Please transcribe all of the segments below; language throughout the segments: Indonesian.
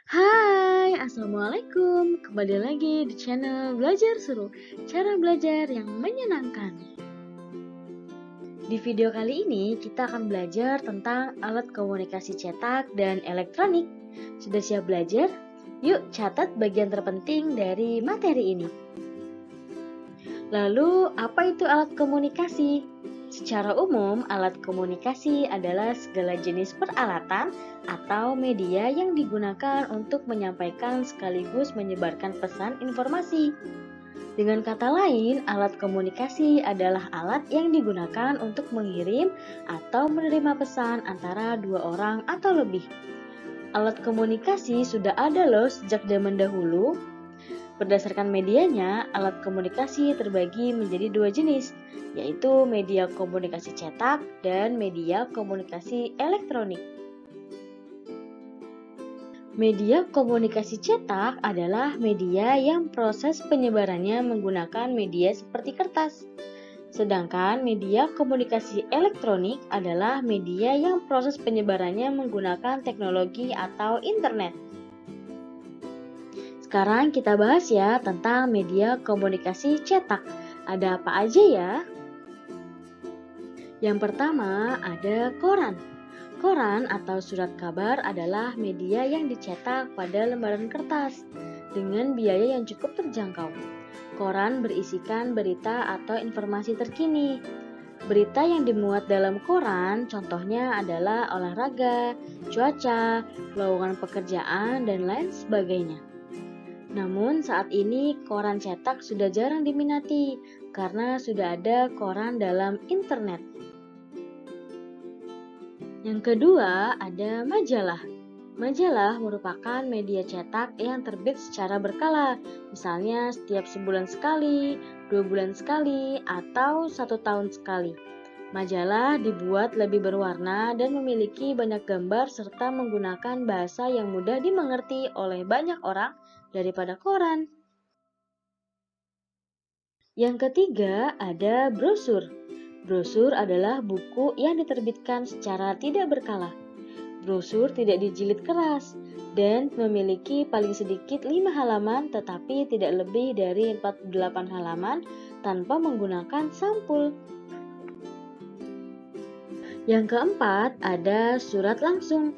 Hai, Assalamualaikum. Kembali lagi di channel Belajar Seru, cara belajar yang menyenangkan. Di video kali ini kita akan belajar tentang alat komunikasi cetak dan elektronik. Sudah siap belajar? Yuk catat bagian terpenting dari materi ini. Lalu, apa itu alat komunikasi? Secara umum, alat komunikasi adalah segala jenis peralatan atau media yang digunakan untuk menyampaikan sekaligus menyebarkan pesan informasi. Dengan kata lain, alat komunikasi adalah alat yang digunakan untuk mengirim atau menerima pesan antara dua orang atau lebih. Alat komunikasi sudah ada loh sejak zaman dahulu. Berdasarkan medianya, alat komunikasi terbagi menjadi dua jenis, yaitu media komunikasi cetak dan media komunikasi elektronik. Media komunikasi cetak adalah media yang proses penyebarannya menggunakan media seperti kertas. Sedangkan media komunikasi elektronik adalah media yang proses penyebarannya menggunakan teknologi atau internet. Sekarang kita bahas ya tentang media komunikasi cetak. Ada apa aja ya? Yang pertama ada koran. Koran atau surat kabar adalah media yang dicetak pada lembaran kertas dengan biaya yang cukup terjangkau. Koran berisikan berita atau informasi terkini. Berita yang dimuat dalam koran contohnya adalah olahraga, cuaca, lowongan pekerjaan, dan lain sebagainya. Namun saat ini koran cetak sudah jarang diminati karena sudah ada koran dalam internet. Yang kedua ada majalah. Majalah merupakan media cetak yang terbit secara berkala, misalnya setiap sebulan sekali, 2 bulan sekali, atau 1 tahun sekali. Majalah dibuat lebih berwarna dan memiliki banyak gambar serta menggunakan bahasa yang mudah dimengerti oleh banyak orang daripada koran. Yang ketiga ada brosur. Brosur adalah buku yang diterbitkan secara tidak berkala. Brosur tidak dijilid keras dan memiliki paling sedikit 5 halaman tetapi tidak lebih dari 48 halaman tanpa menggunakan sampul. Yang keempat ada surat langsung.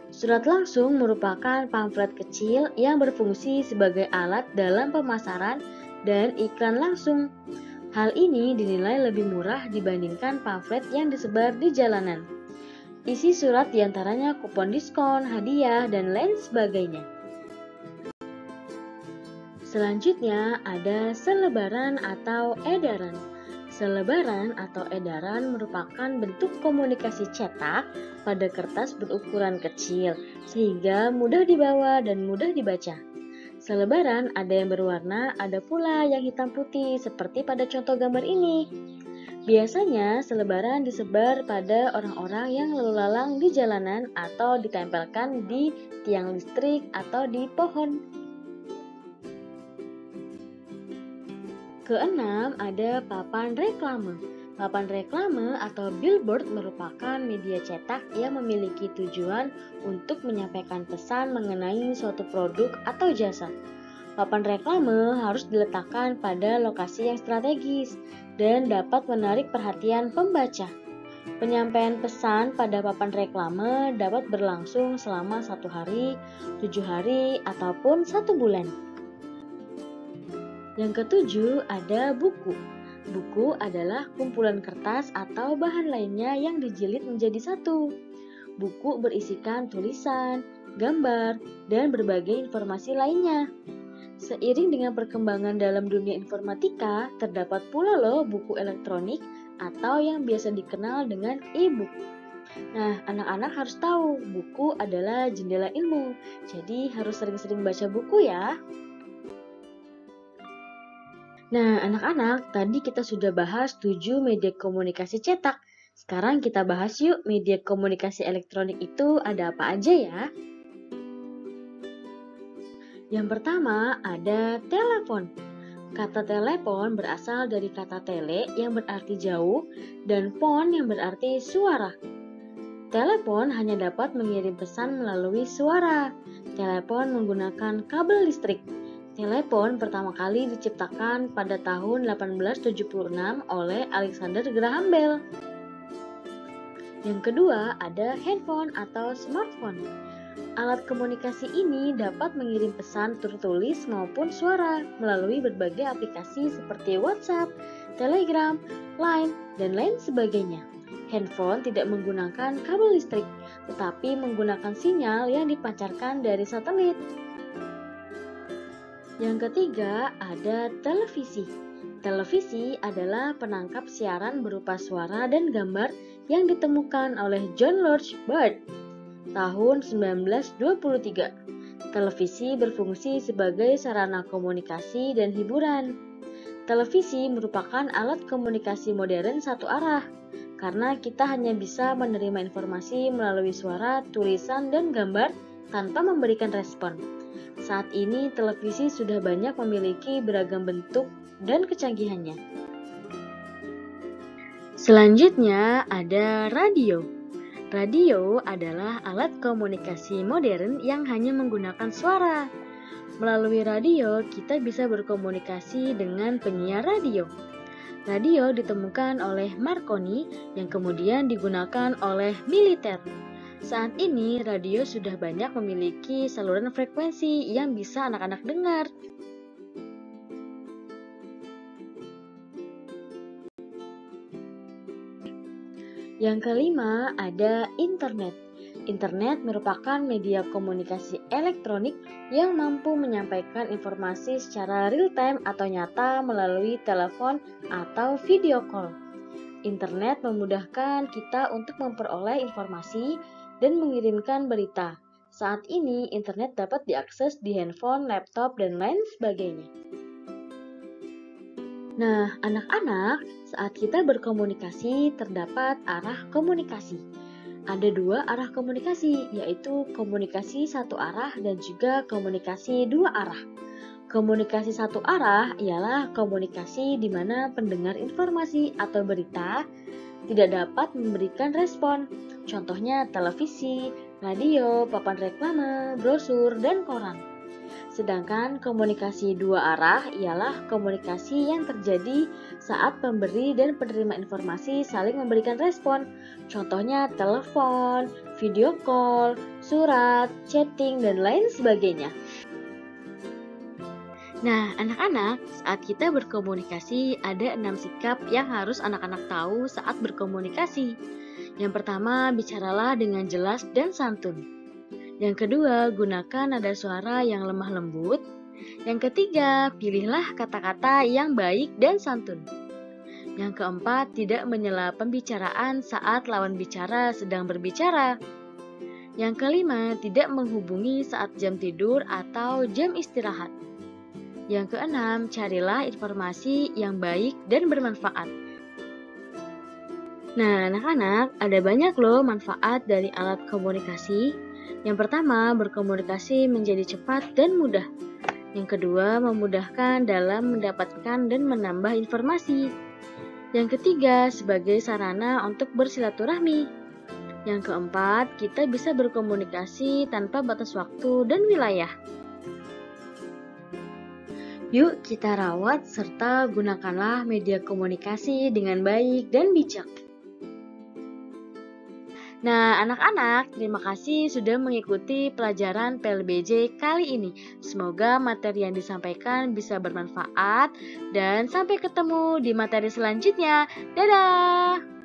Surat langsung merupakan pamflet kecil yang berfungsi sebagai alat dalam pemasaran dan iklan langsung. Hal ini dinilai lebih murah dibandingkan pamflet yang disebar di jalanan. Isi surat diantaranya kupon diskon, hadiah, dan lain sebagainya. Selanjutnya ada selebaran atau edaran. Selebaran atau edaran merupakan bentuk komunikasi cetak pada kertas berukuran kecil, sehingga mudah dibawa dan mudah dibaca. Selebaran ada yang berwarna, ada pula yang hitam putih, seperti pada contoh gambar ini. Biasanya selebaran disebar pada orang-orang yang lalu lalang di jalanan atau ditempelkan di tiang listrik atau di pohon. Keenam ada papan reklame. Papan reklame atau billboard merupakan media cetak yang memiliki tujuan untuk menyampaikan pesan mengenai suatu produk atau jasa. Papan reklame harus diletakkan pada lokasi yang strategis dan dapat menarik perhatian pembaca. Penyampaian pesan pada papan reklame dapat berlangsung selama 1 hari, 7 hari, ataupun 1 bulan. Yang ketujuh ada buku. Buku adalah kumpulan kertas atau bahan lainnya yang dijilid menjadi satu. Buku berisikan tulisan, gambar, dan berbagai informasi lainnya. Seiring dengan perkembangan dalam dunia informatika, terdapat pula loh buku elektronik atau yang biasa dikenal dengan e-book. Nah, anak-anak harus tahu buku adalah jendela ilmu, jadi harus sering-sering baca buku ya. Nah, anak-anak, tadi kita sudah bahas 7 media komunikasi cetak. Sekarang kita bahas yuk media komunikasi elektronik itu ada apa aja ya. Yang pertama ada telepon. Kata telepon berasal dari kata tele yang berarti jauh dan pon yang berarti suara. Telepon hanya dapat mengirim pesan melalui suara. Telepon menggunakan kabel listrik. Telepon pertama kali diciptakan pada tahun 1876 oleh Alexander Graham Bell. Yang kedua ada handphone atau smartphone. Alat komunikasi ini dapat mengirim pesan tertulis maupun suara melalui berbagai aplikasi seperti WhatsApp, Telegram, Line, dan lain sebagainya. Handphone tidak menggunakan kabel listrik, tetapi menggunakan sinyal yang dipancarkan dari satelit. Yang ketiga ada televisi. Televisi adalah penangkap siaran berupa suara dan gambar yang ditemukan oleh John Lodge Bard tahun 1923. Televisi berfungsi sebagai sarana komunikasi dan hiburan. Televisi merupakan alat komunikasi modern satu arah, karena kita hanya bisa menerima informasi melalui suara, tulisan, dan gambar tanpa memberikan respon. Saat ini televisi sudah banyak memiliki beragam bentuk dan kecanggihannya. Selanjutnya ada radio. Radio adalah alat komunikasi modern yang hanya menggunakan suara. Melalui radio, kita bisa berkomunikasi dengan penyiar radio. Radio ditemukan oleh Marconi yang kemudian digunakan oleh militer. Saat ini, radio sudah banyak memiliki saluran frekuensi yang bisa anak-anak dengar. Yang kelima ada internet. Internet merupakan media komunikasi elektronik yang mampu menyampaikan informasi secara real-time atau nyata melalui telepon atau video call. Internet memudahkan kita untuk memperoleh informasi dan mengirimkan berita. Saat ini, internet dapat diakses di handphone, laptop, dan lain sebagainya. Nah, anak-anak, saat kita berkomunikasi terdapat arah komunikasi. Ada dua arah komunikasi, yaitu komunikasi satu arah dan juga komunikasi dua arah. Komunikasi satu arah ialah komunikasi di mana pendengar informasi atau berita tidak dapat memberikan respon. Contohnya televisi, radio, papan reklame, brosur, dan koran. Sedangkan komunikasi dua arah ialah komunikasi yang terjadi saat pemberi dan penerima informasi saling memberikan respon. Contohnya telepon, video call, surat, chatting, dan lain sebagainya. Nah, anak-anak, saat kita berkomunikasi ada 6 sikap yang harus anak-anak tahu saat berkomunikasi. Yang pertama, bicaralah dengan jelas dan santun. Yang kedua, gunakan nada suara yang lemah lembut. Yang ketiga, pilihlah kata-kata yang baik dan santun. Yang keempat, tidak menyela pembicaraan saat lawan bicara sedang berbicara. Yang kelima, tidak menghubungi saat jam tidur atau jam istirahat. Yang keenam, carilah informasi yang baik dan bermanfaat. Nah, anak-anak, ada banyak loh manfaat dari alat komunikasi. Yang pertama, berkomunikasi menjadi cepat dan mudah. Yang kedua, memudahkan dalam mendapatkan dan menambah informasi. Yang ketiga, sebagai sarana untuk bersilaturahmi. Yang keempat, kita bisa berkomunikasi tanpa batas waktu dan wilayah. Yuk kita rawat serta gunakanlah media komunikasi dengan baik dan bijak. Nah, anak-anak, terima kasih sudah mengikuti pelajaran PLBJ kali ini. Semoga materi yang disampaikan bisa bermanfaat dan sampai ketemu di materi selanjutnya. Dadah!